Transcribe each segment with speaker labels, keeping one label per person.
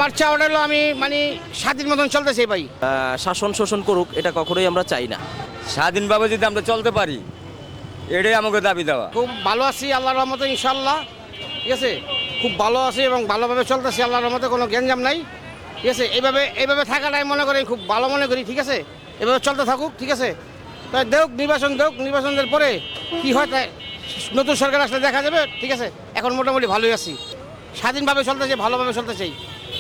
Speaker 1: বাচ্চা ওটা হলো আমি মানে স্বাধীন মতন চলতেছে ভাই।
Speaker 2: শাসন শোষণ করুক এটা কখনোই আমরা চাই না।
Speaker 3: স্বাধীনভাবে যদি আমরা চলতে পারি এটাই আমাকে দাবি দেওয়া।
Speaker 1: খুব ভালো আছি আল্লাহর রহমতে ইনশাল্লাহ, ঠিক আছে। খুব ভালো আছি এবং ভালোভাবে চলতেছি আল্লাহর রহমতে, কোনো গ্যাঞ্জাম নাই, ঠিক আছে। এইভাবে থাকাটাই মনে করি খুব ভালো মনে করি, ঠিক আছে। এভাবে চলতে থাকুক, ঠিক আছে। তাই দেখ নির্বাচনের পরে কি হয় তাই নতুন সরকার আসলে দেখা যাবে, ঠিক আছে। এখন মোটামুটি ভালোই আছি, স্বাধীনভাবে চলতেছে, ভালোভাবে চলতে চাই,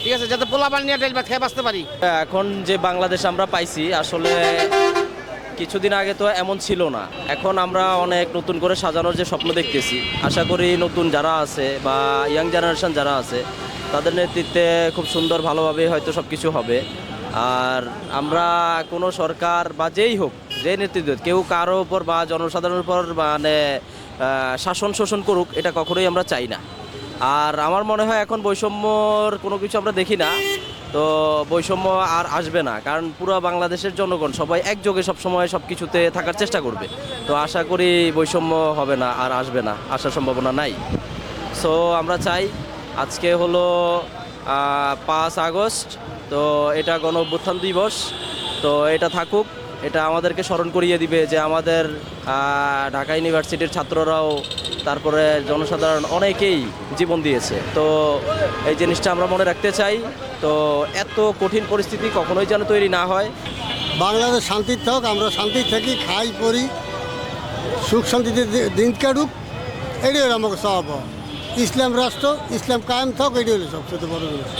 Speaker 1: ঠিক আছে, যাতে পোলাপান নিয়ে ডাইল ভাত খেয়ে বাঁচতে পারি।
Speaker 2: এখন যে বাংলাদেশ আমরা পাইছি আসলে কিছুদিন আগে তো এমন ছিল না। এখন আমরা অনেক নতুন করে সাজানোর যে স্বপ্ন দেখতেছি, আশা করি নতুন যারা আছে বা ইয়াং জেনারেশন যারা আছে তাদের নেতৃত্বে খুব সুন্দর ভালোভাবে হয়তো সব কিছু হবে। আর আমরা কোনো সরকার বা যেই হোক, যে নেতৃত্ব কেউ কারো উপর বা জনসাধারণের উপর মানে শাসন শোষণ করুক এটা কখনোই আমরা চাই না। আর আমার মনে হয় এখন বৈষম্যর কোনো কিছু আমরা দেখি না, তো বৈষম্য আর আসবে না, কারণ পুরো বাংলাদেশের জনগণ সবাই একযোগে সবসময় সব কিছুতে থাকার চেষ্টা করবে। তো আশা করি বৈষম্য হবে না আর আসবে না, আসার সম্ভাবনা নাই। সো আমরা চাই আজকে হলো 5 আগস্ট, তো এটা গণ অভ্যুত্থান দিবস, তো এটা থাকুক। এটা আমাদেরকে স্মরণ করিয়ে দিবে যে আমাদের ঢাকা ইউনিভার্সিটির ছাত্ররাও তারপরে জনসাধারণ অনেকেই জীবন দিয়েছে। তো এই জিনিসটা আমরা মনে রাখতে চাই। তো এত কঠিন পরিস্থিতি কখনোই যেন তৈরি না হয়।
Speaker 4: বাংলাদেশ শান্তির থাক, আমরা শান্তি থাকি, খাই পড়ি, সুখ শান্তিতে দিন কাটুক, এটাই হলো আমাকে চাওয়া পাওয়া। ইসলাম রাষ্ট্র, ইসলাম কায়েম থাক, এটাই হলো সবচেয়ে বড় জিনিস।